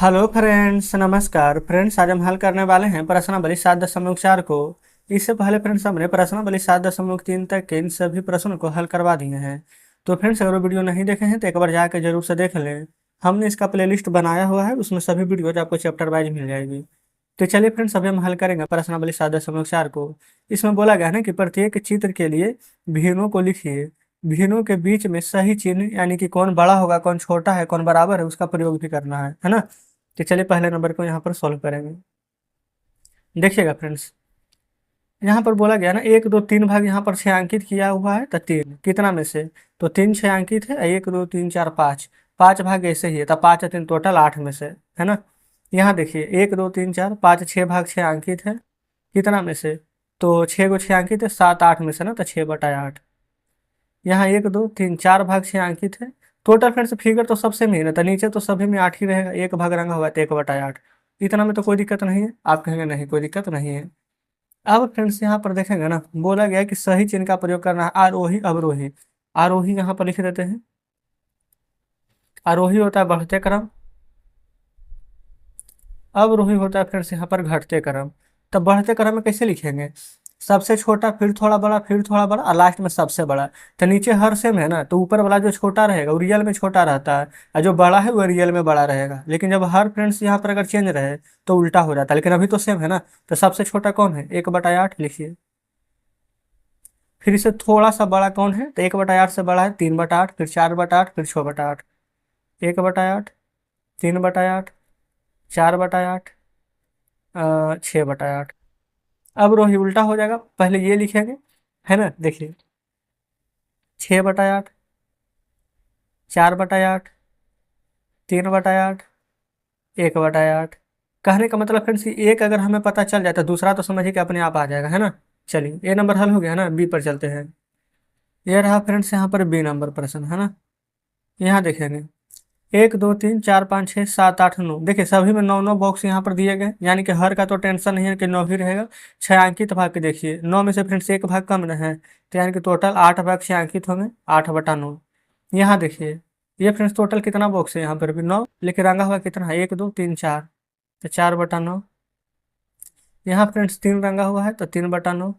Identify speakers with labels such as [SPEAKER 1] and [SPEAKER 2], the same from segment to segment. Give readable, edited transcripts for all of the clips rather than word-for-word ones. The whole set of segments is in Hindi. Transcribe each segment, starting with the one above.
[SPEAKER 1] हेलो फ्रेंड्स, नमस्कार फ्रेंड्स। आज हम हल करने वाले हैं प्रश्नावली 7.4 को। इससे पहले फ्रेंड्स हमने प्रश्नावली 7.3 तक के इन सभी प्रश्नों को हल करवा दिए हैं। तो फ्रेंड्स अगर वो वीडियो नहीं देखे हैं तो एक बार जाकर जरूर से देख लें। हमने इसका प्लेलिस्ट बनाया हुआ है, उसमें सभी वीडियोज आपको चैप्टर वाइज मिल जाएगी। तो चलिए फ्रेंड्स, अभी हम हल करेंगे प्रश्नावली 7.4 को। इसमें बोला गया है ना कि प्रत्येक चित्र के लिए भिन्नों को लिखिए। भिन्नों के बीच में सही चिन्ह यानी कि कौन बड़ा होगा, कौन छोटा है, कौन बराबर है, उसका प्रयोग भी करना है ना। तो चलिए पहले नंबर को यहाँ पर सॉल्व करेंगे। देखिएगा फ्रेंड्स, यहाँ पर बोला गया ना 1 2 3 भाग यहाँ पर छायांकित किया हुआ है, तो तीन कितना में से, तो तीन छायांकित है। 1 2 3 4 5, 5 भाग ऐसे ही है, तो 5 3 टोटल 8 में से, है ना। यहाँ देखिए 1 2 3 4 5 6 भाग छायांकित है, कितना में से, तो 6 को छायांकित है, 7 8 में से ना, तो 6/8। यहाँ 1 2 3 4 भाग छायांकित है। टोटल फ्रेंड्स फिगर तो सबसे में ही ना, तो नीचे तो सभी में 8 ही रहेगा, एक भाग रंगा हुआ है तो 1/8। इतना में तो कोई दिक्कत नहीं है। आप कहेंगे नहीं कोई दिक्कत नहीं है। अब फ्रेंड्स यहाँ पर देखेंगे ना, बोला गया है कि सही चिन्ह का प्रयोग करना है, आरोही अवरोही। आरोही यहाँ पर लिख देते हैं। आरोही होता है बढ़ते क्रम, अवरोही होता है फ्रेंड्स यहाँ पर घटते क्रम। तो बढ़ते क्रम में कैसे लिखेंगे, सबसे छोटा फिर थोड़ा बड़ा फिर थोड़ा बड़ा और लास्ट में सबसे बड़ा। तो नीचे हर सेम है ना, तो ऊपर वाला जो छोटा रहेगा वो रियल में छोटा रहता है, और जो बड़ा है वो रियल में बड़ा रहेगा। लेकिन जब हर फ्रेंड्स यहाँ पर अगर चेंज रहे तो उल्टा हो जाता है, लेकिन अभी तो सेम है ना। तो सबसे छोटा कौन है, 1/8 लिखिए। फिर इससे थोड़ा सा बड़ा कौन है, तो 1/8 से बड़ा है 3/8, फिर 4/8, फिर 6/8। 1/8, 3/8, 4/8, 6/8। अब रोही उल्टा हो जाएगा, पहले ये लिखेंगे, है ना। देखिए 6/8, 4/8, 3/8, 1/8। कहने का मतलब फ्रेंड्स एक अगर हमें पता चल जाए तो दूसरा तो समझिए कि अपने आप आ जाएगा, है ना। चलिए ए नंबर हल हो गया ना, बी पर चलते हैं। ये रहा फ्रेंड्स यहाँ पर बी नंबर प्रश्न, है ना। यहाँ देखेंगे 1 2 3 4 5 6 7 8 9, देखिए सभी में 9 9 बॉक्स यहाँ पर दिए गए, यानी कि हर का तो टेंशन नहीं है कि 9 ही रहेगा। छायांकित भाग के देखिए, 9 में से फ्रेंड्स एक भाग कम न है, तो यानी कि टोटल 8 भाग छायांकित होंगे, 8/9। यहाँ देखिए ये फ्रेंड्स टोटल कितना बॉक्स है, यहाँ पर भी 9, लेकिन रंगा हुआ कितना है, 1 2 3 4, तो 4/9। यहाँ फ्रेंड्स 3 रंगा हुआ है तो 3/9।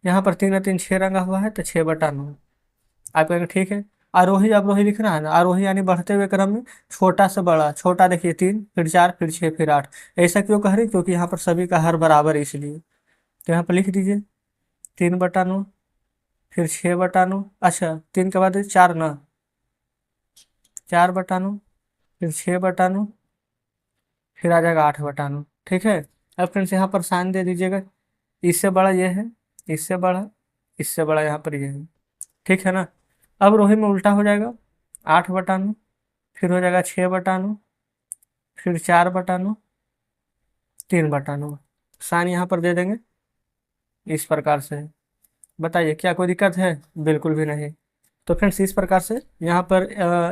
[SPEAKER 1] यहाँ पर 3 3 6 रंगा हुआ है तो 6/9। आप कहेंगे ठीक है। आरोही अवरोही लिखना है ना, आरोही यानी बढ़ते हुए क्रम में छोटा से बड़ा, छोटा देखिए 3, फिर 4, फिर 6, फिर 8। ऐसा क्यों कह रही, क्योंकि यहाँ पर सभी का हर बराबर है इसलिए। तो यहाँ पर लिख दीजिए 3/9, फिर 6/9, अच्छा 3 के बाद 4 ना, 4/9, फिर 6/9, फिर आ जाएगा 8/9। ठीक है। अब फ्रेंड्स यहाँ पर साइन दे दीजिएगा, इससे बड़ा ये है, इससे बड़ा, इससे बड़ा यहाँ पर ये है। ठीक है ना। अब रोही में उल्टा हो जाएगा, 8/9, फिर हो जाएगा 6/9, फिर 4/9, 3/9। साइन यहाँ पर दे देंगे इस प्रकार से। बताइए क्या कोई दिक्कत है, बिल्कुल भी नहीं। तो फ्रेंड्स इस प्रकार से यहाँ पर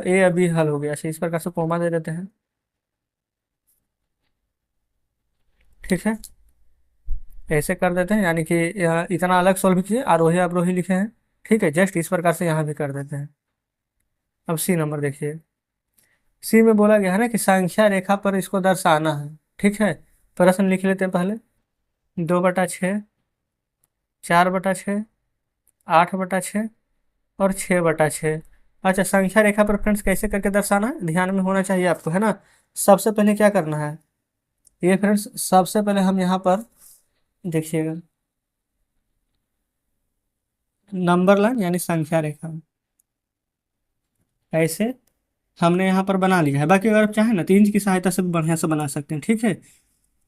[SPEAKER 1] ए अभी हल हो गया। अच्छा इस प्रकार से कोमा दे देते हैं। ठीक है, ऐसे कर देते हैं, यानी कि इतना अलग सॉल्व कीजिए, आरोही अवरोही लिखे हैं। ठीक है, जस्ट इस प्रकार से यहाँ भी कर देते हैं। अब सी नंबर देखिए, सी में बोला गया है ना कि संख्या रेखा पर इसको दर्शाना है। ठीक है, प्रश्न लिख लेते हैं पहले। 2/6, 4/6, 8/6 और 6/6। अच्छा संख्या रेखा पर फ्रेंड्स कैसे करके दर्शाना है, ध्यान में होना चाहिए आपको, है ना। सबसे पहले क्या करना है, ये फ्रेंड्स सबसे पहले हम यहाँ पर देखिएगा नंबर लाइन यानी संख्या रेखा ऐसे हमने यहाँ पर बना लिया है। बाकी अगर आप चाहें ना तो इंच की सहायता से भी बढ़िया से बना सकते हैं। ठीक है।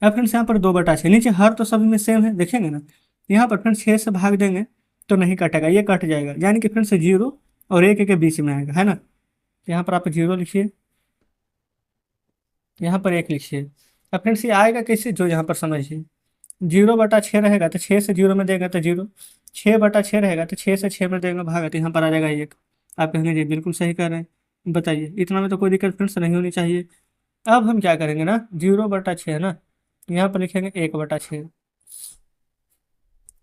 [SPEAKER 1] अब फ्रेंड्स यहाँ पर 2/6, नीचे हर तो सभी में सेम है, देखेंगे ना। यहाँ पर फ्रेंड्स 6 से भाग देंगे तो नहीं कटेगा, ये कट जाएगा, यानी कि फ्रेंड्स 0 और 1 के बीच में आएगा, है ना। यहाँ पर आप 0 लिखिए, यहाँ पर 1 लिखिए। अब फ्रेंड्स ये आएगा कैसे, जो यहाँ पर समझिए, 0/6 रहेगा तो 6 से 0 में देगा तो 0, 6/6 रहेगा तो 6 से 6 में देगा भागा, तो यहाँ पर आ जाएगा 1। आप कहेंगे जी बिल्कुल सही कर रहे हैं। बताइए इतना में तो कोई दिक्कत फ्रेंड्स नहीं होनी चाहिए। अब हम क्या करेंगे ना, 0/6 है ना, यहाँ पर लिखेंगे 1/6,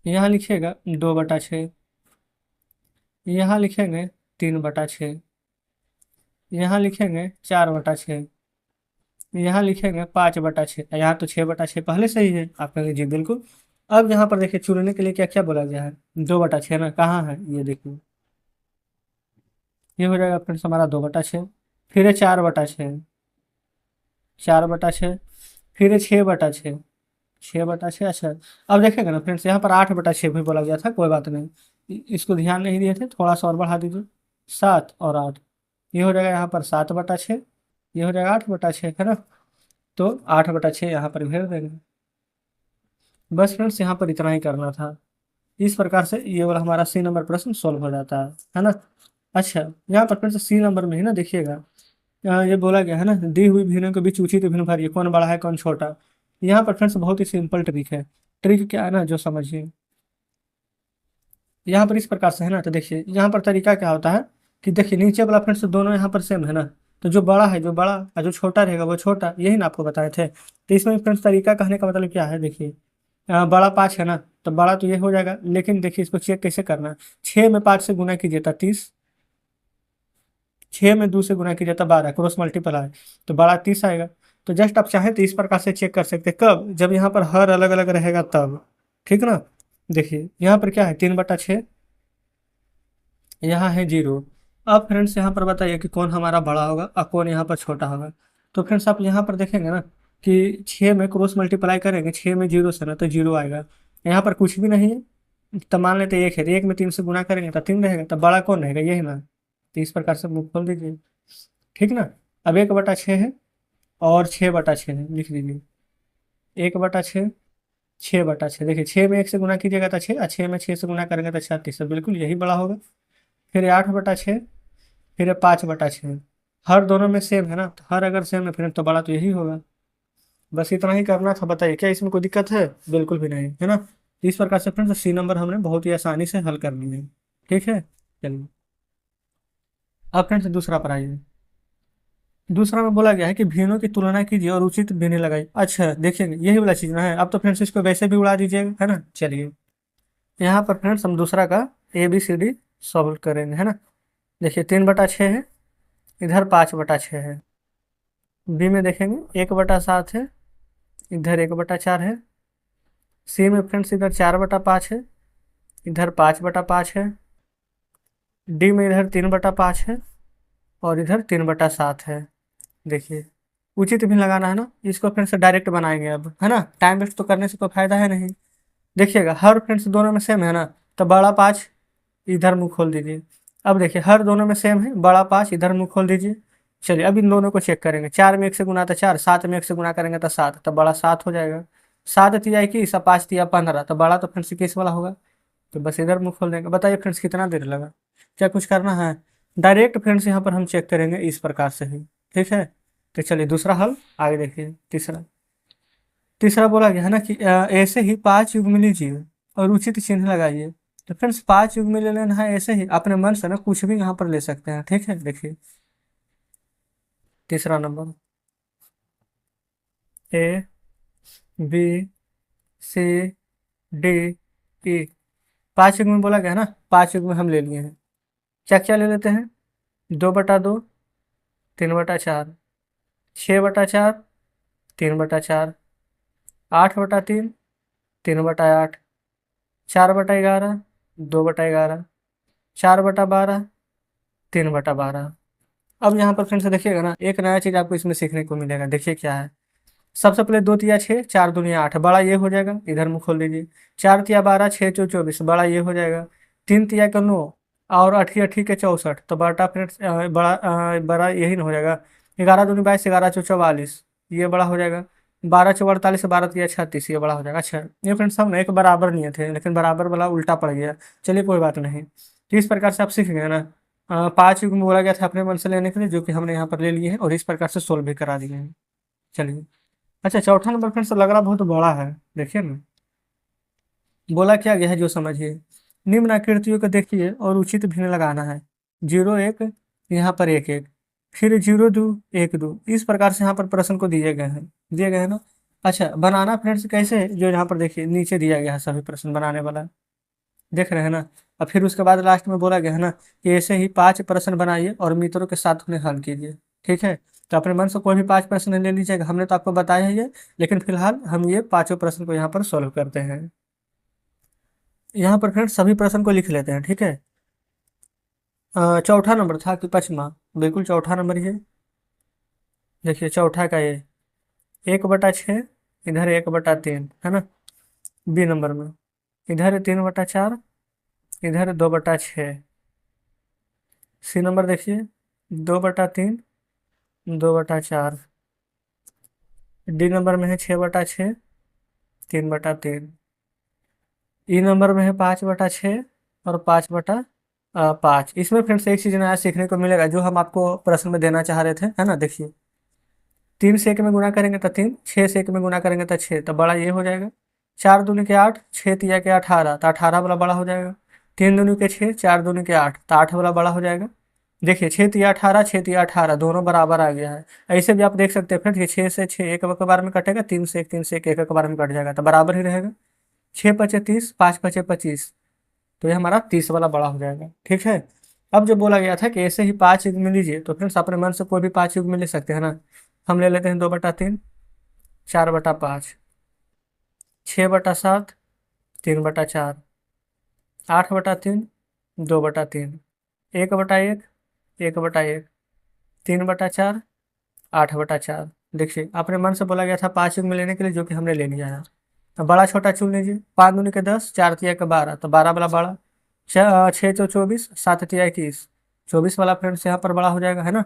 [SPEAKER 1] यहाँ लिखिएगा 2/6, यहाँ लिखेंगे 3/6, यहाँ लिखेंगे 4/6, यहाँ लिखेंगे 5/6, यहाँ तो 6/6 पहले से ही है। आप कहेंगे जी बिल्कुल। अब यहाँ पर देखिए चुनने के लिए क्या क्या बोला गया है, 2/6 ना, कहाँ है ये देखिए, ये हो जाएगा फ्रेंड्स हमारा 2/6। फिर है 4/6, 4/6। फिर है 6/6, 6/6। अच्छा, अब देखेगा ना फ्रेंड्स, यहाँ पर 8/6 भी बोला गया था, कोई बात नहीं, इसको ध्यान नहीं दिए थे, थोड़ा सा और बढ़ा दीजिए, 7 और 8, ये हो जाएगा यहाँ पर 7/6, ये हो जाएगा 8/6, है ना। तो 8/6 यहाँ पर घेर देंगे। बस फ्रेंड्स यहाँ पर इतना ही करना था। इस प्रकार से ये वाला हमारा सी नंबर प्रश्न सोल्व हो जाता है ना। अच्छा, यहाँ पर फ्रेंड्स सी नंबर में ही ना देखिएगा, ये बोला गया है ना, दी हुई भिन्नों के बीच उचित भिन्न भरिए, कौन बड़ा है कौन छोटा। यहाँ पर फ्रेंड्स बहुत ही सिंपल ट्रिक है। ट्रिक क्या है ना, जो समझिए, यहाँ पर इस प्रकार से है ना, तो देखिए यहाँ पर तरीका क्या होता है कि देखिए नीचे वाला फ्रेंड्स दोनों यहाँ पर सेम है ना, तो जो बड़ा है जो बड़ा और जो छोटा रहेगा वो छोटा, यही ना आपको बताए थे। तो इसमें फ्रेंड्स तरीका कहने का मतलब क्या है, देखिए बड़ा 5 है ना, तो बड़ा तो ये हो जाएगा, लेकिन देखिए इसको चेक कैसे करना है। 6 में 5 से गुना कीजिए तो 30, 6 में 2 से गुना कीजिए तो 12, क्रॉस मल्टीप्लाई, तो बड़ा 30 आएगा। तो जस्ट आप चाहें तो इस प्रकार से चेक कर सकते हैं, कब, जब यहाँ पर हर अलग अलग रहेगा तब, ठीक ना। देखिए यहाँ पर क्या है, 3/6, यहाँ है 0। अब फ्रेंड्स यहाँ पर बताइए कि कौन हमारा बड़ा होगा और कौन यहाँ पर छोटा होगा। तो फ्रेंड्स आप यहाँ पर देखेंगे ना कि 6 में क्रॉस मल्टीप्लाई करेंगे, 6 में 0 से ना, तो 0 आएगा। यहाँ पर कुछ भी नहीं है, तो मान लेते 1 है, तो 1 में 3 से गुना करेंगे तो 3 रहेगा, तो बड़ा कौन रहेगा, यही ना। तो इस प्रकार से मुख खोल दीजिए, ठीक ना। अब 1/6 है और 6/6 है, लिख दीजिए 1/6, 6/6। देखिए 6 में 1 से गुना कीजिएगा तो 6, और 6 में 6 से गुना करेंगे तो 36, तो बिल्कुल यही बड़ा होगा। फिर 8/6, फिर 5/6, हर दोनों में सेम है ना, तो हर अगर सेम है फिर तो बड़ा तो यही होगा। बस इतना ही करना था, बताइए क्या इसमें कोई दिक्कत है, बिल्कुल भी नहीं, है ना। तो इस प्रकार से फ्रेंड्स सी नंबर हमने बहुत ही आसानी से हल कर लिए हैं, ठीक है। चलिए अब फ्रेंड्स दूसरा पर आइए। दूसरा में बोला गया है कि भिन्नों की तुलना कीजिए और उचित भिन्न लगाइए। अच्छा देखिए यही वाला चीज ना है, अब तो फ्रेंड्स इसको वैसे भी उड़ा दीजिएगा, है ना। चलिए यहाँ पर फ्रेंड्स हम दूसरा का ABCD सॉल्व करेंगे, है ना। देखिए 3/6 है, इधर 5/6 है। बी में देखेंगे 1/7 है, इधर 1/4 है। सी में फ्रेंड्स इधर 4/5 है, इधर 5/5 है। डी में इधर 3/5 है और इधर 3/7 है। देखिए उचित भी लगाना है ना, इसको फ्रेंड्स से डायरेक्ट बनाएंगे अब, है ना, टाइम वेस्ट तो करने से कोई फायदा है नहीं। देखिएगा हर फ्रेंड्स दोनों में सेम है ना, तो बड़ा 5 इधर मुंह खोल दीजिए। अब देखिए हर दोनों में सेम है, बड़ा 5 इधर मुंह खोल दीजिए। चलिए अब इन दोनों को चेक करेंगे, 4 में 1 से गुना तो 4, 7 में 1 से गुना करेंगे तो 7, तो बड़ा 7 हो जाएगा। 7 तिया 21 और 5 तिया 15, तो बड़ा तो फ्रेंड्स 21 वाला होगा। तो बस इधर मुंह खोल देंगे। बताइए फ्रेंड्स कितना देर लगा, क्या कुछ करना है, डायरेक्ट फ्रेंड्स यहाँ पर हम चेक करेंगे इस प्रकार से ही, ठीक है। तो चलिए दूसरा हल आगे देखिए। तीसरा तीसरा बोला गया है ना कि ऐसे ही 5 युग्म लीजिए और उचित चिन्ह लगाइए। तो फ्रेंड्स 5 युग्म ले लेना है, ऐसे ही अपने मन से ना कुछ भी यहाँ पर ले सकते हैं, ठीक है। देखिए तीसरा number A B C D E, 5 युग्म बोला गया है ना, 5 युग्म हम ले लिए हैं। क्या क्या ले लेते हैं, 2/2, 3/4, 6/4, 3/4, 8/3, 3/8, 4/11, 2/11, 4/12, 3/12। अब यहाँ पर फ्रेंड्स देखिएगा ना, एक नया चीज आपको इसमें सीखने को मिलेगा, देखिए क्या है। सबसे पहले 2 तिया 6, 4 दूनी 8, बड़ा ये हो जाएगा, इधर मुंह खोल दीजिए। 4 तिया 12, 6 चौ 24, बड़ा ये हो जाएगा। 3 तिया का 9 और 8 8 के 64, तो बड़ा फ्रेंड्स बड़ा यही ना हो जाएगा। 11 दूनी 22, 11 चौ 44, ये बड़ा हो जाएगा। 12 चौ 48, 12 तिया 36, ये बड़ा हो जाएगा। अच्छा ये फ्रेंड्स हम एक बराबर नहीं थे, लेकिन बराबर वाला उल्टा पड़ गया, चलिए कोई बात नहीं। तो इस प्रकार से आप सीख गए ना। 5 युग्म बोला गया था अपने मन से लेने के लिए, जो कि हमने यहाँ पर ले लिए हैं और इस प्रकार से सोल्व भी करा दिए हैं। चलिए अच्छा चौथा नंबर फ्रेंड्स लग रहा बहुत बड़ा है, देखिए ना। बोला क्या गया है जो समझिए, निम्न आकृतियों को देखिए और उचित भिन्न लगाना है। 0 1, यहाँ पर 1 1, फिर 0 2 1 2, इस प्रकार से यहाँ पर प्रश्न को दिए गए हैं ना। अच्छा बनाना फ्रेंड्स कैसे, जो यहाँ पर देखिए नीचे दिया गया है सभी प्रश्न बनाने वाला, देख रहे हैं ना। और फिर उसके बाद लास्ट में बोला गया है ना कि ऐसे ही 5 प्रश्न बनाइए और मित्रों के साथ उन्हें हल कीजिए, ठीक है। तो अपने मन से कोई भी 5 प्रश्न ले लीजिएगा, हमने तो आपको बताया ही है, लेकिन फिलहाल हम ये पांचों प्रश्न को यहाँ पर सॉल्व करते हैं। यहाँ पर फ्रेंड्स सभी प्रश्न को लिख लेते हैं, ठीक है। चौथा नंबर था कि पांचवा? बिल्कुल चौथा नंबर ये। देखिए चौथा का ये 1/6, इधर 1/3 है ना, बी नंबर में। इधर 3/4, इधर 2/6। सी नंबर देखिए 2/3, 2/4। डी नंबर में है 6/6, 3/3। ई नंबर में है 5/6 और 5/5। इसमें फ्रेंड्स एक चीज नया सीखने को मिलेगा जो हम आपको प्रश्न में देना चाह रहे थे, है ना। देखिए 3 से 1 में गुणा करेंगे तो 3, 6 से 1 में गुणा करेंगे तो 6, तो बड़ा ये हो जाएगा। 4 दूनी के 8, 6 तिया के 18, तो 18 वाला बड़ा हो जाएगा। 3 दूनी के 6, 4 दूनी के 8, तो 8 वाला बड़ा हो जाएगा। देखिए 6 तिया 18, 6 तिया 18 दोनों बराबर आ गया है। ऐसे भी आप देख सकते हैं फ्रेंड्स कि 6 से 6 एक के बार में कटेगा, 3 से 1, 3 से 1 एक के बार में कट जाएगा, तो बराबर ही रहेगा। 6×5 = 30, 5×5 = 25, तो ये हमारा 30 वाला बड़ा हो जाएगा, ठीक है। अब जो बोला गया था कि ऐसे ही 5 युग्म लीजिए, तो फ्रेंड्स अपने मन से कोई भी 5 युग्म ले सकते हैं ना। हम ले लेते हैं 2/3, 4/5, 6/7, 3/4, 8/3, 2/3, 1/1, 1/1, 3/4, 8/4। देखिए अपने मन से बोला गया था 5 युग्म लेने के लिए, जो कि हमने ले लिया है। अब बड़ा छोटा चुन लीजिए। 5 दूनी के 10, 4 तिया के 12, तो 12 वाला बड़ा। 6 चौ 24, 7 तिया 21, 24 वाला फ्रेंड्स यहाँ पर बड़ा हो जाएगा, है ना।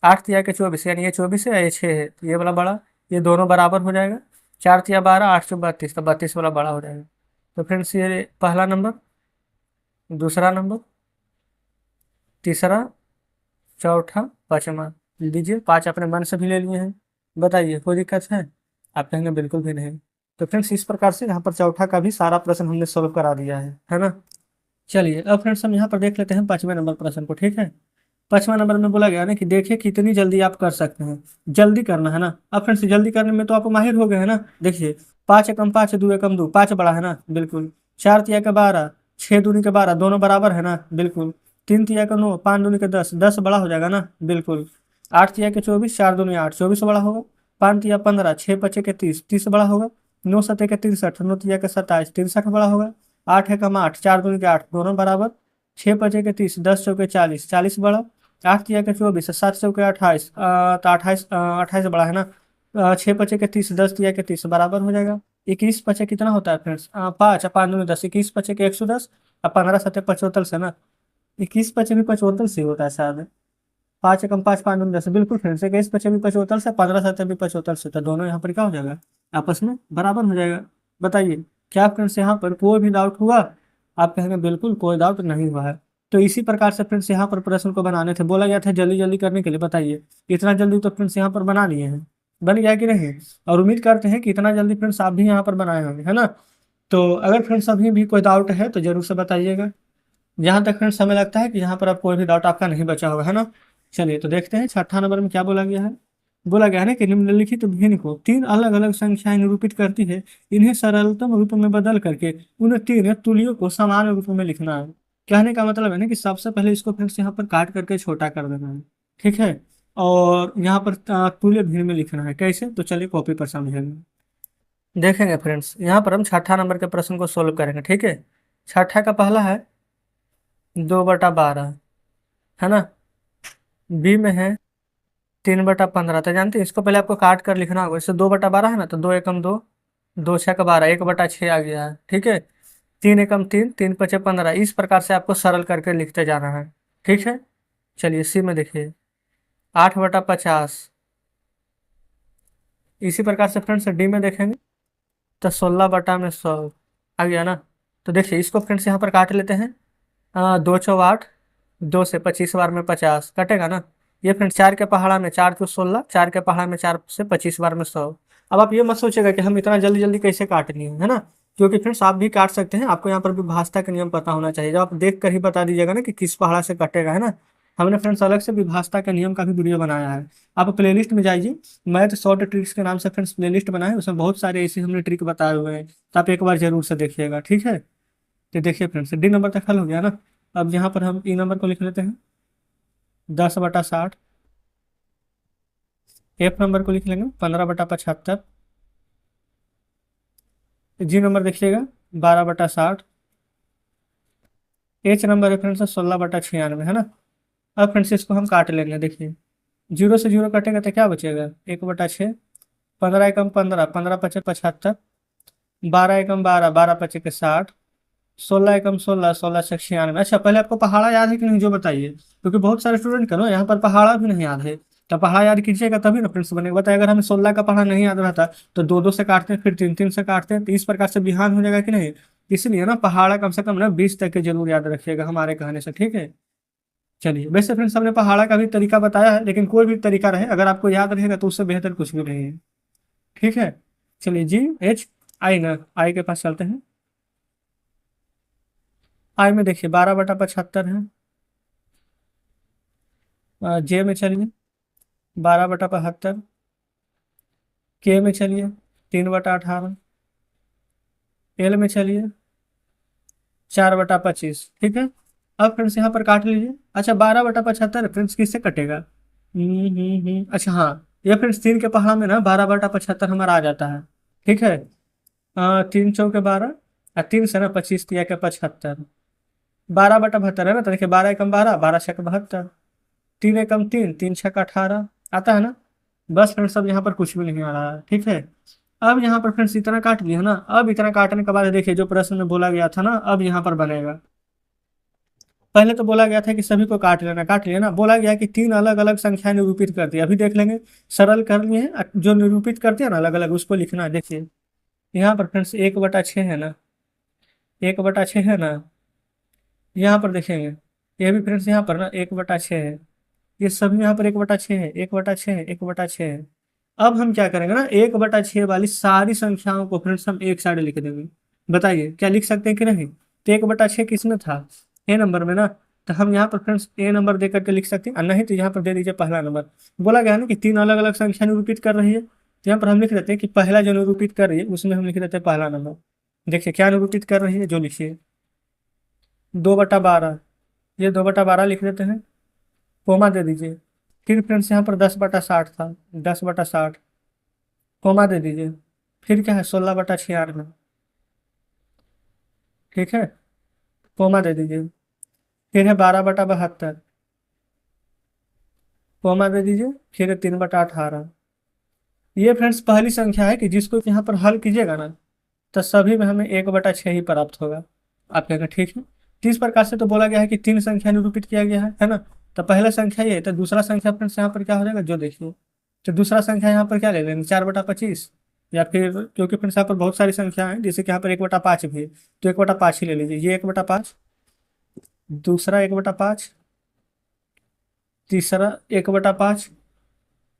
[SPEAKER 1] 8 तिया के 24, यानी ये 24 है, ये 6 है, तो ये वाला बड़ा। ये दोनों बराबर हो जाएगा। 4 तिया 12, 8 चौ 32, तो 32 वाला बड़ा हो जाएगा। तो फ्रेंड्स ये पहला नंबर, दूसरा नंबर, तीसरा, चौथा, पांचवा। लीजिए 5 अपने मन से भी ले लिए हैं। बताइए कोई दिक्कत है? आप कहेंगे बिल्कुल भी नहीं। तो फ्रेंड्स इस प्रकार से यहाँ पर चौथा का भी सारा प्रश्न हमने सोल्व करा दिया है ना। चलिए अब फ्रेंड्स हम यहाँ पर देख लेते हैं 5वें नंबर प्रश्न को, ठीक है। 5वां नंबर में बोला गया ना कि देखिए कितनी जल्दी आप कर सकते हैं। जल्दी करना है ना। अब फ्रेंड्स जल्दी करने में तो आप माहिर हो गए हैं ना। देखिए 5 एकम 5, 2 एकम 2, 5 बड़ा है ना, बिल्कुल। 4 तिया के 12, 6 दूनी के 12, दोनों बराबर है ना, बिल्कुल। 3 तिया के 9, 5 दूनी के 10, 10 बड़ा हो जाएगा ना, बिल्कुल। 8 तिया के 24, 4 दूनी 8, 24 बड़ा होगा। 5 तिया 15, 6 पचे के 30, 30 बड़ा होगा। 9 सते के 63, 9 तिया के 27, 63 बड़ा होगा। 8 एकम 8, 4 दूनी के 8, दोनों बराबर। 6 पचे के 30, 10 चौके 40, 40 बड़ा। 8 तिया के 24, 7 चौके 28, तो 28 बड़ा है ना। 6 पचे के 30, 10 तिया के 30 बराबर हो जाएगा। 21 पचे कितना होता है फ्रेंड्स? 5, 5 दूनी 10, 21 पचे के 110, और 15 सत्ते 75 से ना। 21 पचे भी 75 से ही होता है शायद। 5 एकम 5, 5 दूनी 10, बिल्कुल फ्रेंड्स। 21 पचे भी 75 से, 15 सत्ते भी 75 से, तो दोनों यहाँ पर क्या हो जाएगा? आपस में बराबर हो जाएगा। बताइए क्या फ्रेंड्स यहाँ पर कोई भी डाउट हुआ? आप कहेंगे बिल्कुल कोई डाउट नहीं हुआ है। तो इसी प्रकार से फ्रेंड्स यहाँ पर प्रश्न को बनाने थे, बोला गया था जल्दी जल्दी करने के लिए। बताइए इतना जल्दी तो फ्रेंड्स यहाँ पर बना लिए हैं, बन गया कि नहीं? और उम्मीद करते हैं कि इतना जल्दी फ्रेंड्स आप भी यहाँ पर बनाए होंगे, है ना। तो अगर फ्रेंड्स अभी भी कोई डाउट है तो जरूर से बताइएगा। जहाँ तक फ्रेंड्स हमें लगता है कि यहाँ पर अब कोई भी डाउट आपका नहीं बचा होगा, है ना। चलिए तो देखते हैं 6ठा नंबर में क्या बोला गया है। बोला गया है ना कि निम्नलिखित भिन्न को 3 अलग अलग संख्याएं निरूपित करती है, इन्हें सरलतम रूप में बदल करके उन 3 तुल्यों को समान रूप में लिखना है। कहने का मतलब है ना कि सबसे पहले इसको फ्रेंड्स यहाँ पर काट करके छोटा कर देना है, ठीक है। और यहाँ पर तुल्य भिन्न में लिखना है। कैसे? तो चलिए कॉपी पर समझेंगे, देखेंगे फ्रेंड्स। यहाँ पर हम 6ठा नंबर के प्रश्न को सोल्व करेंगे, ठीक है। 6ठा का पहला है 2/12, है ना। बी में है 3/15। तो जानते हैं इसको पहले आपको काट कर लिखना होगा। इससे 2/12 है ना, तो 2 एकम 2, 2 छः का 12, 1/6 आ गया है, ठीक है। 3 एकम 3, 3 पचे 15। इस प्रकार से आपको सरल करके लिखते जाना है, ठीक है। चलिए सी में देखिए 8/50। इसी प्रकार से फ्रेंड्स डी में देखेंगे तो 16/100 आ गया ना। तो देखिए इसको फ्रेंड्स यहाँ पर काट लेते हैं। 2×8, 2 से 25 बार में 50 कटेगा ना। ये फ्रेंड्स 4 के पहाड़ा में 4 × 16, 4 के पहाड़ा में 4 से 25 बार में 100। अब आप ये मत सोचेगा कि हम इतना जल्दी जल्दी कैसे काट लिए, है ना। क्योंकि फ्रेंड्स आप भी काट सकते हैं, आपको यहाँ पर भी भाषा का नियम पता होना चाहिए। जब आप देख कर ही बता दीजिएगा ना कि किस पहाड़ा से कटेगा, है ना। हमने फ्रेंड्स अलग से विभाषा के नियम का भी वीडियो बनाया है। आप प्लेलिस्ट में जाइए, मैथ शॉर्ट ट्रिक्स के नाम से फ्रेंड्स प्लेलिस्ट बनाए, उसमें बहुत सारे ऐसे हमने ट्रिक बताए हुए हैं, तो आप एक बार जरूर से देखिएगा, ठीक है। तो देखिए फ्रेंड्स डी नंबर तक हल हो गया ना। अब यहाँ पर हम ई नंबर को लिख लेते हैं 10/60, एफ नंबर को लिख लेंगे 15/75। जी नंबर देखिएगा 12/60। एच नंबर है फ्रेंड्स 16/96, है ना। अब फ्रेंड्स इसको हम काट लेंगे, देखिए जीरो से जीरो कटेगा तो क्या बचेगा, 1/6। 15 एकम 15, 15×5 = 75। 12 एकम 12, 12×5 = 60। 16 एकम 16, 16×6 = 96। अच्छा, पहले आपको पहाड़ा याद है कि नहीं, जो बताइए, क्योंकि बहुत सारे स्टूडेंट का ना यहाँ पर पहाड़ा भी नहीं याद है। तो पहाड़ा याद कीजिएगा तभी ना फ्रेंड्स बनेगा। बताइए, अगर हमें 16 का पहाड़ा नहीं याद रहता तो दो दो से काटते हैं, फिर तीन तीन से काटते हैं, तो इस प्रकार से बिहान हो जाएगा कि नहीं। इसलिए ना पहाड़ा कम से कम ना 20 तक के जरूर याद रखिएगा हमारे कहने से, ठीक है। चलिए, वैसे फ्रेंड्स हमने पहाड़ा का भी तरीका बताया है, लेकिन कोई भी तरीका रहे अगर आपको याद रहेगा तो उससे बेहतर कुछ भी नहीं है, ठीक है। चलिए, जी एच आई ना, आई के पास चलते हैं। आई में देखिए 12/75 है। जे में चलिए 12/72। के में चलिए 3/18। एल में चलिए 4/25, ठीक है। अब फ्रेंड्स यहाँ पर काट लीजिए। अच्छा, 12/75 फ्रेंड्स किससे कटेगा? अच्छा हाँ, ये फ्रेंड्स तीन के पहाड़ा में ना 12/75 हमारा आ जाता है, ठीक है। 3×4 = 12, और तीन से ना 25×3 = 75। 12/72 है ना, तो देखिए 12 एकम 12, 12×6 = 72। 3 एकम 3, 3×6 = 18 आता है ना। बस फ्रेंड्स अब यहाँ पर कुछ भी नहीं आ रहा है, ठीक है। अब यहाँ पर फ्रेंड्स इतना काट लिया ना, अब इतना काटने के बाद देखिए जो प्रश्न में बोला गया था ना, अब यहाँ पर बनेगा। पहले तो बोला गया था कि सभी को काट लेना, काट लिया ना। बोला गया कि तीन अलग अलग संख्या निरूपित कर दी, अभी देख लेंगे। सरल कर लिए हैं, जो निरूपित करते हैं ना अलग अलग, उसको लिखना है। देखिए यहाँ पर फ्रेंड्स 1/6 है ना, 1/6 है ना। यहाँ पर देखेंगे, ये भी फ्रेंड्स यहाँ पर ना 1/6 है। ये सभी यहाँ पर 1/6 है, 1/6 है, 1/6 है। अब हम क्या करेंगे ना, 1/6 वाली सारी संख्याओं को फ्रेंड्स हम एक साइड लिख देंगे। बताइए क्या लिख सकते हैं कि नहीं। तो 1/6 किस में था, ए नंबर में ना। तो हम यहाँ पर फ्रेंड्स ए नंबर दे करके लिख सकते हैं, और नहीं तो यहाँ पर दे दीजिए पहला नंबर। बोला गया है ना कि तीन अलग अलग संख्या निरूपित कर रही है, तो यहाँ पर हम लिख देते हैं कि पहला जो निरूपित कर रही है उसमें हम लिख देते हैं पहला नंबर। देखिए क्या निरूपित कर रही है, जो लिखिए 2/12, ये 2/12 लिख देते हैं, कोमा दे दीजिए। फिर फ्रेंड्स यहाँ पर 10/60 था, 10/60 कोमा दे दीजिए। फिर क्या है 16/96, ठीक है, कोमा दे दीजिए। फिर है 12/72, कोमा दे दीजिए। फिर है 3/18। ये फ्रेंड्स पहली संख्या है कि जिसको यहाँ पर हल कीजिएगा ना, तो सभी में हमें 1/6 ही प्राप्त होगा। आप कहेंगे ठीक है। तो इस प्रकार से तो बोला गया है कि तीन संख्या निरूपित किया गया है ना। तो पहला संख्या ये है, तो दूसरा संख्या फ्रेंड्स यहाँ पर क्या हो जाएगा, जो देखिए। तो दूसरा संख्या यहाँ पर क्या ले लेंगे, 4/25, या फिर क्योंकि फ्रेंड्स यहाँ पर बहुत सारी संख्या है, जैसे कि यहाँ पर 1/5 भी है, तो 1/5 ही ले लीजिए। ये 1/5, दूसरा 1/5, तीसरा 1/5।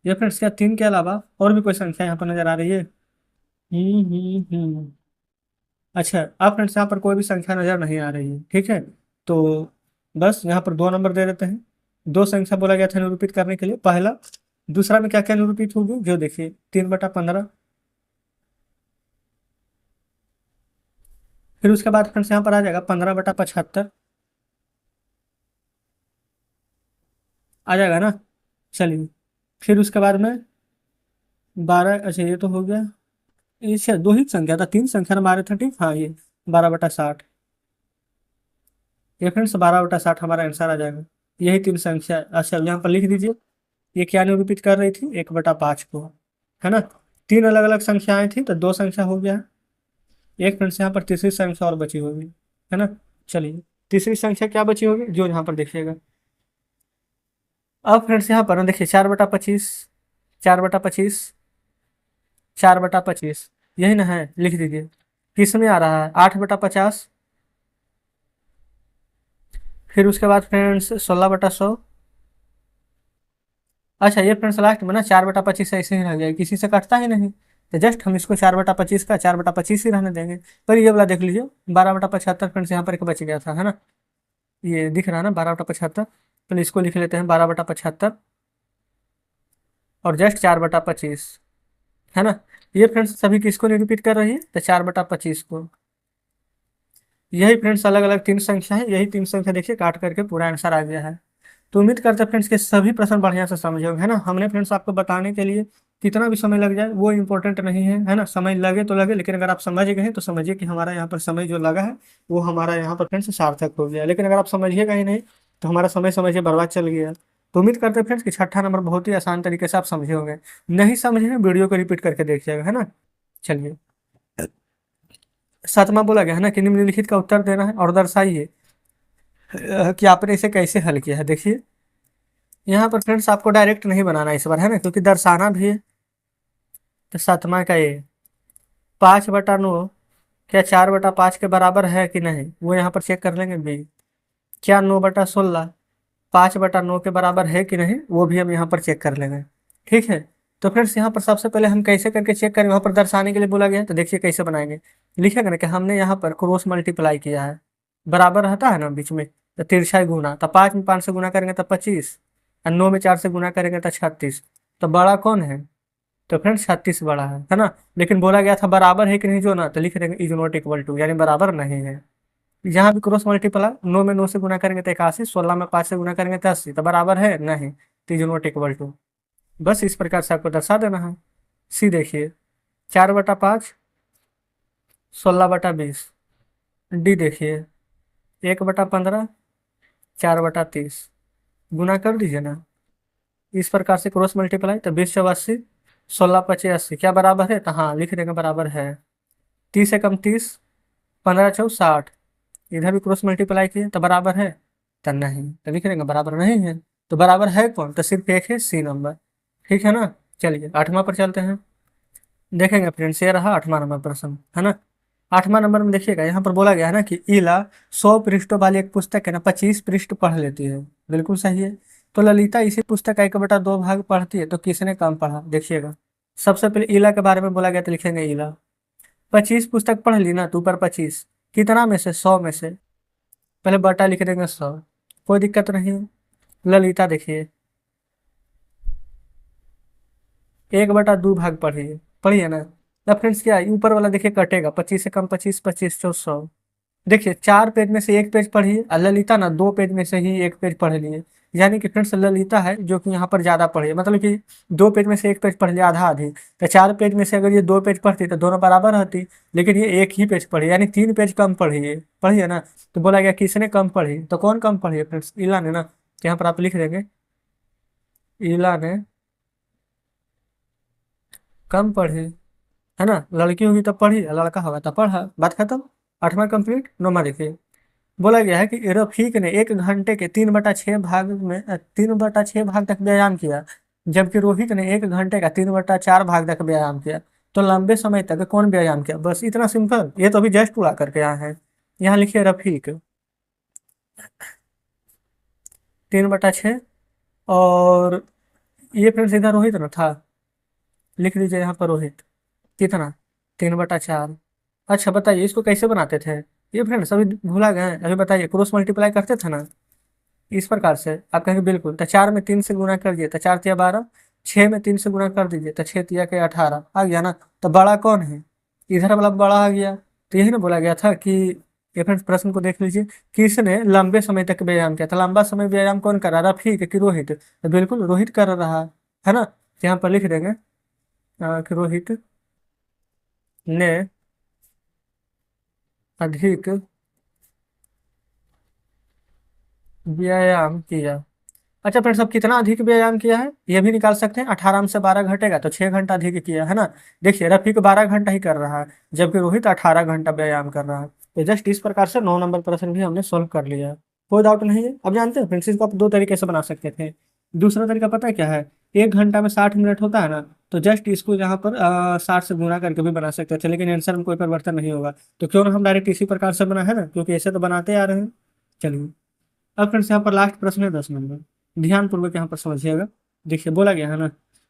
[SPEAKER 1] ये फ्रेंड्स क्या तीन के अलावा और भी कोई संख्या यहाँ पर नजर आ रही है? हम्म। अच्छा, अब फ्रेंड्स यहाँ पर कोई भी संख्या नजर नहीं आ रही है, ठीक है। तो बस यहाँ पर दो नंबर दे देते हैं। दो संख्या बोला गया था निरूपित करने के लिए, पहला। दूसरा में क्या क्या निरूपित होगी, जो देखिए 3/15। फिर उसके बाद फ्रेंड्स यहाँ पर आ जाएगा 15/75, आ जाएगा ना। चलिए, फिर उसके बाद में 12, अच्छा ये तो हो गया। अच्छा, दो ही संख्या था, तीन संख्या ना हमारे थे, ठीक, हाँ ये 12/60। ये फ्रेंड्स 12/60 हमारा आंसर आ जाएगा। यही तीन संख्या, अच्छा यहाँ पर लिख दीजिए। ये क्या निरूपित कर रही थी, 1/5 को, है ना। तीन अलग अलग संख्याएं थी, तो दो संख्या हो गया। एक फ्रेंड्स यहाँ पर तीसरी संख्या और बची होगी, है ना। चलिए, तीसरी संख्या क्या बची होगी, जो यहाँ पर देखिएगा। अब फ्रेंड्स यहाँ पर ना देखिए 4/25, 4/25, 4/25, यही ना है, लिख दीजिए। किस में आ रहा है, 8/50। फिर उसके बाद फ्रेंड्स 16/100। अच्छा, ये फ्रेंड्स लास्ट में ना 4/25 ऐसे ही रह जाएगा, किसी से कटता ही नहीं। तो जस्ट हम इसको 4/25 का 4/25 ही रहने देंगे। पर ये वाला देख लीजिए 12/75 फ्रेंड्स यहाँ पर एक बच गया था, है ना। ये दिख रहा है ना 12/75। पहले इसको लिख लेते हैं 12/75 और जस्ट 4/25, है ना। ये फ्रेंड्स सभी किसको निरूपित कर रही है, तो 4/25 को। यही फ्रेंड्स अलग अलग तीन संख्या है, यही तीन संख्या देखिए काट करके पूरा आंसर आ गया है। तो उम्मीद करते हैं फ्रेंड्स कि सभी प्रश्न बढ़िया से समझे होंगे, है ना। हमने फ्रेंड्स आपको बताने के लिए कितना भी समय लग जाए वो इम्पोर्टेंट नहीं है ना। समय लगे तो लगे, लेकिन अगर आप समझ गए तो समझिए कि हमारा यहाँ पर समय जो लगा है वो हमारा यहाँ पर फ्रेंड्स सार्थक हो गया। लेकिन अगर आप समझिएगा ही नहीं तो हमारा समय समझिए बर्बाद चल गया। तो उम्मीद करते हैं फ्रेंड्स कि छठा नंबर बहुत ही आसान तरीके से आप समझे होंगे। नहीं समझे वीडियो को रिपीट करके देखिएगा, है ना। चलिए, सातवां बोला गया है ना कि निम्नलिखित का उत्तर देना है और दर्शाइए कि आपने इसे कैसे हल किया है। देखिए यहाँ पर फ्रेंड्स आपको डायरेक्ट नहीं बनाना इस बार, है ना, क्योंकि दर्शाना भी है। तो सातवां का ये 5/9 क्या 4/5 के बराबर है कि नहीं, वो यहाँ पर चेक कर लेंगे बी। क्या 9/16 5/9 के बराबर है कि नहीं, वो भी हम यहाँ पर चेक कर लेंगे। ठीक है। तो फ्रेंड्स यहाँ पर सबसे पहले हम कैसे करके चेक करेंगे, वहाँ पर दर्शाने के लिए बोला गया है, तो देखिए कैसे बनाएंगे। लिखेंगे ना कि हमने यहाँ पर क्रॉस मल्टीप्लाई किया है, बराबर रहता है ना बीच में, तो तिरछा गुना, तो 5 में 5 से गुना करेंगे तो 25, और 9 में 4 से गुना करेंगे तो 36। तो बड़ा कौन है, तो फ्रेंड्स 36 बड़ा है ना। लेकिन बोला गया था बराबर है कि नहीं, जो ना, तो लिख देंगे इज नॉट इक्वल टू, यानी बराबर नहीं है। यहाँ भी क्रॉस मल्टीप्लाई, 9 में 9 से गुना करेंगे तो 81, 16 में 5 से गुना करेंगे तो 80, तो बराबर है नहीं, तो इज नॉट इक्वल टू। बस इस प्रकार से आपको दर्शा देना है। सी देखिए 4/5 16/20। डी देखिए 1/15 4/30। गुना कर दीजिए ना इस प्रकार से क्रॉस मल्टीप्लाई, तो 20/80 16/85 क्या बराबर है, तो हाँ लिख देंगे बराबर है। 30 से कम 30, 15×4 = 60। इधर भी क्रॉस मल्टीप्लाई किए तो बराबर है, तो नहीं, तो लिख देंगे बराबर नहीं है। तो बराबर है कौन, तो सिर्फ एक है, सी नंबर। ठीक है ना। चलिए आठवां पर चलते हैं। देखेंगे फ्रेंड्स, ये रहा आठवां नंबर प्रश्न, है ना। आठवां नंबर में देखिएगा यहाँ पर बोला गया है ना कि इला 100 पृष्ठों वाली एक पुस्तक है ना 25 पृष्ठ पढ़ लेती है। बिल्कुल सही है। तो ललिता इसी पुस्तक का 1/2 भाग पढ़ती है, तो किसने कम पढ़ा, देखिएगा। सबसे पहले इला के बारे में बोला गया, तो लिखेंगे इला 25 पुस्तक पढ़ ली ना, तो ऊपर 25 कितना में से, 100 में से, पहले बटा लिख देंगे 100, कोई दिक्कत नहीं है। ललिता देखिए 1/2 भाग पढ़िए, पढ़िए ना। अब फ्रेंड्स क्या है, ऊपर वाला देखिए कटेगा, 25 से कम 25, 25 चौ 100। देखिए 4 पेज में से 1 पेज पढ़िए, और ललिता ना 2 पेज में से ही 1 पेज पढ़ लिए। यानी कि फ्रेंड्स ललिता है जो कि यहाँ पर ज्यादा पढ़ी है, मतलब कि 2 पेज में से 1 पेज पढ़ लिया, आधा आधी। तो 4 पेज में से अगर ये 2 पेज पढ़ती तो दोनों बराबर होती, लेकिन ये 1 ही पेज पढ़ी, यानी 3 पेज कम पढ़ी है, पढ़िए ना। तो बोला गया किसने कम पढ़ी, तो कौन कम पढ़ी है फ्रेंड्स, इला ने ना। तो यहाँ पर आप लिख देंगे इला ने कम पढ़ी, है ना। लड़की होगी तब पढ़ी, लड़का होगा तब पढ़ा, बात खत्म। आठवां कंप्लीट। नौवां देखिए बोला गया है कि रफीक ने 1 घंटे के 3/6 भाग तक व्यायाम किया, जबकि रोहित ने 1 घंटे का 3/4 भाग तक व्यायाम किया। तो लंबे समय तक कौन व्यायाम किया, बस इतना सिंपल। ये तो अभी जस्ट पूरा करके आए हैं। यहाँ लिखिए रफीक 3/6, और ये फ्रेंड्स इधर रोहित ना था, लिख लीजिए यहाँ पर रोहित कितना, 3/4। अच्छा बताइए इसको कैसे बनाते थे, ये फ्रेंड्स अभी भूला गए हैं, अभी बताइए। क्रॉस मल्टीप्लाई करते थे ना इस प्रकार से, आप कहेंगे बिल्कुल। तो 4 में 3 से गुना कर दिए तो 4 तिया 12, 6 में 3 से गुना कर दीजिए तो 6 तिया के 18 आ गया ना। तो बड़ा कौन है, इधर वाला बड़ा आ गया। तो यही ना बोला गया था कि, ये फ्रेंड्स प्रश्न को देख लीजिए, किसने लंबे समय तक व्यायाम किया, तो लंबा समय व्यायाम कौन कर रहा, रफीक कि रोहित, तो बिल्कुल रोहित कर रहा है ना। तो यहाँ पर लिख देंगे कि रोहित ने अधिक व्यायाम किया। अच्छा फ्रेंड्स, अब कितना अधिक व्यायाम किया है ये भी निकाल सकते हैं। 18 में से 12 घटेगा तो 6 घंटा अधिक किया है ना। देखिए रफीक 12 घंटा ही कर रहा है, जबकि रोहित 18 घंटा व्यायाम कर रहा है। तो जस्ट इस प्रकार से 9 नंबर प्रश्न भी हमने सोल्व कर लिया है। कोई डाउट नहीं है। अब जानते हैं फ्रेंड्स, इसको आप 2 तरीके से बना सकते थे। दूसरा तरीका पता है क्या है, 1 घंटा में 60 मिनट होता है ना, तो जस्ट इसको यहाँ पर 60 से गुना करके भी बना सकते थे, लेकिन आंसर में कोई परिवर्तन नहीं होगा। तो क्यों ना हम डायरेक्ट इसी प्रकार से बना है ना, क्योंकि ऐसे तो बनाते आ रहे हैं। चलिए अब फ्रेंड्स यहाँ पर लास्ट प्रश्न है 10 नंबर, ध्यान पूर्वक यहाँ पर समझिएगा। देखिए बोला गया है ना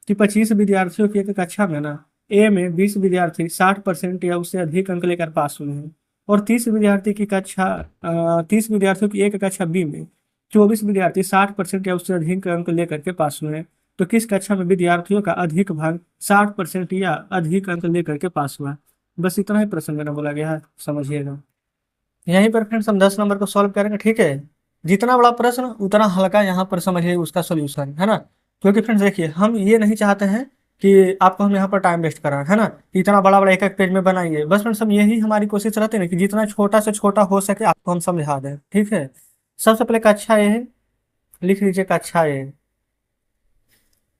[SPEAKER 1] कि 25 विद्यार्थियों की एक कक्षा में ना ए में 20 विद्यार्थी 60% या उससे अधिक अंक लेकर पास हुए हैं, और 30 विद्यार्थियों की एक कक्षा बी में 24 विद्यार्थी 60% या उससे अधिक अंक लेकर के पास हुए हैं। तो किस कक्षा में विद्यार्थियों का अधिक भाग 60% या अधिक अंक लेकर के पास हुआ। बस इतना ही प्रश्न मैंने बोला गया है, समझिएगा। यहीं पर फ्रेंड्स हम 10 नंबर को सॉल्व करेंगे, ठीक है। जितना बड़ा प्रश्न उतना हल्का यहाँ पर समझिए उसका सोल्यूशन, है ना। क्योंकि फ्रेंड्स देखिए, हम ये नहीं चाहते हैं कि आपको हम यहाँ पर टाइम वेस्ट करा, है ना, कि इतना बड़ा बड़ा एक एक पेज में बनाइए। बस फ्रेंड्स हम यही हमारी कोशिश रहती है ना कि जितना छोटा से छोटा हो सके आपको हम समझा दें, ठीक है। सबसे पहले कक्षा ए है, लिख लीजिए कक्षा ए,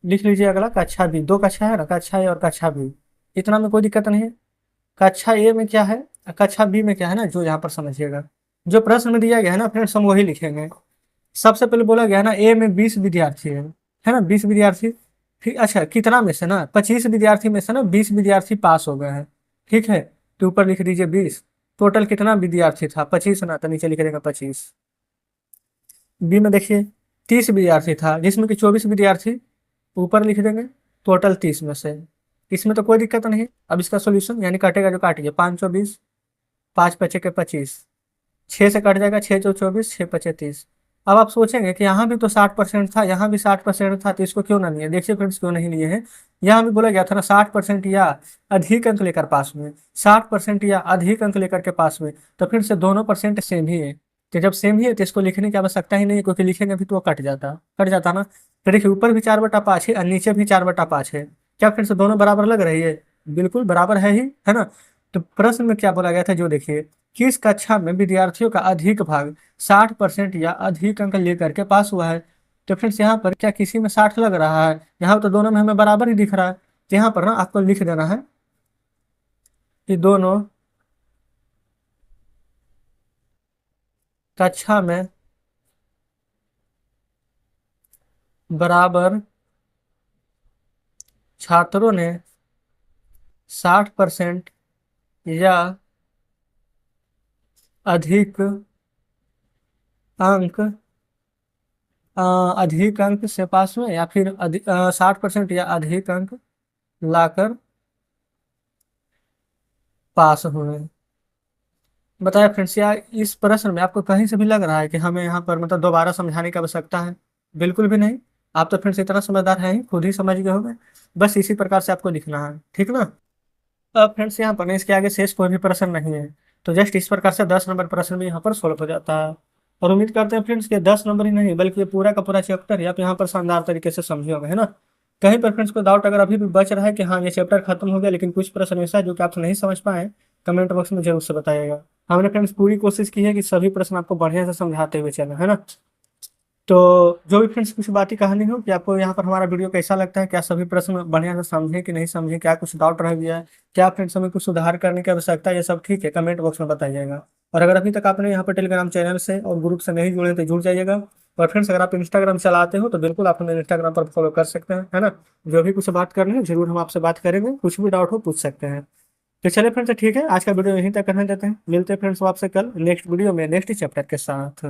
[SPEAKER 1] लिख लीजिए अगला कक्षा बी। दो कक्षा है ना, कक्षा ए और कक्षा बी, इतना में कोई दिक्कत नहीं है। कक्षा ए में क्या है, कक्षा बी में क्या है ना, जो यहाँ पर समझिएगा, जो प्रश्न में दिया गया है ना फ्रेंड्स, हम वही लिखेंगे। सबसे पहले बोला गया है ना, ए में 20 विद्यार्थी है ना, 20 विद्यार्थी। ठीक, अच्छा कितना में से ना, 25 विद्यार्थी में से ना 20 विद्यार्थी पास हो गए हैं, ठीक है। तो ऊपर लिख दीजिए 20। टोटल कितना विद्यार्थी था, 25 ना, तो नीचे लिख देगा 25। बी में देखिए 30 विद्यार्थी था, जिसमें कि 24 विद्यार्थी, ऊपर लिख देंगे टोटल 30 में से। इसमें तो कोई दिक्कत नहीं। अब इसका सोल्यूशन यानी काटेगा जो काटिए, 520, 5 पचे के 25, 6 से कट जाएगा, 6 चौ 24, 6 पचे 30। अब आप सोचेंगे कि यहाँ भी तो 60% था, यहाँ भी 60% था, तो इसको क्यों ना लिए। देखिए फ्रेंड्स क्यों नहीं लिए हैं, यहाँ भी बोला गया था ना 60% या अधिक अंक लेकर पास हुए, 60% या अधिक अंक लेकर के पास हुए, तो फिर से दोनों परसेंट सेम ही है। तो जब सेम ही है तो इसको लिखने की आवश्यकता ही नहीं है, क्योंकि लिखेंगे भी तो वो कट जाता ना। तो देखिए ऊपर भी 4/5 है और नीचे भी 4/5 है, क्या फिर से दोनों बराबर लग रही है, बिल्कुल बराबर है ही, है ना। तो प्रश्न में क्या बोला गया था, जो देखिए, किस कक्षा में विद्यार्थियों का अधिक भाग 60% या अधिक अंक लेकर के पास हुआ है। तो फ्रेंड्स यहाँ पर क्या किसी में 60 लग रहा है, यहाँ तो दोनों में हमें बराबर ही दिख रहा है। तो यहाँ पर ना आपको लिख देना है कि दोनों कक्षा में बराबर छात्रों ने 60% या अधिक अंक अधिक अंक से पास हुए, या फिर 60% या अधिक अंक लाकर पास हुए। बताया फ्रेंड्स, या इस प्रश्न में आपको कहीं से भी लग रहा है कि हमें यहाँ पर मतलब दोबारा समझाने की आवश्यकता है? बिल्कुल भी नहीं। आप तो फ्रेंड्स इतना समझदार है ही, खुद ही समझ गए होंगे। बस इसी प्रकार से आपको लिखना है, ठीक ना। अब फ्रेंड्स यहाँ पर ना इसके आगे शेष कोई भी प्रश्न नहीं है, तो जस्ट इस प्रकार से 10 नंबर प्रश्न भी यहाँ पर सोल्व हो जाता है। और उम्मीद करते हैं फ्रेंड्स कि 10 नंबर ही नहीं बल्कि ये पूरा का पूरा चैप्टर ही आप यहाँ पर शानदार तरीके से समझे होंगे, है ना। कहीं पर फ्रेंड्स को डाउट अगर अभी भी बच रहा है कि हाँ ये चैप्टर खत्म हो गया, लेकिन कुछ प्रश्न ऐसा है जो कि आप नहीं समझ पाए, कमेंट बॉक्स में जरूर से बताइएगा। हमने फ्रेंड्स पूरी कोशिश की है कि सभी प्रश्न आपको बढ़िया से समझाते हुए चले, है ना। तो जो भी फ्रेंड्स कुछ बात ही कहानी हो कि आपको यहाँ पर हमारा वीडियो कैसा लगता है, क्या सभी प्रश्न बढ़िया से समझे कि नहीं समझे, क्या कुछ डाउट रह गया है, क्या फ्रेंड्स हमें कुछ सुधार करने की आवश्यकता है, ये सब ठीक है, कमेंट बॉक्स में बताइएगा। और अगर अभी तक आपने यहाँ पर टेलीग्राम चैनल से और ग्रुप से नहीं जुड़े तो जुड़ जाइएगा। और फ्रेंड्स अगर आप इंस्टाग्राम चलाते हो तो बिल्कुल आप हमें इंस्टाग्राम पर फॉलो कर सकते हैं, है ना। जो भी कुछ बात करनी है जरूर हम आपसे बात करेंगे, कुछ भी डाउट हो पूछ सकते हैं। तो चलिए फ्रेंड्स ठीक है, आज का वीडियो यहीं तक करने देते हैं। मिलते हैं फ्रेंड्स आपसे कल नेक्स्ट वीडियो में नेक्स्ट चैप्टर के साथ।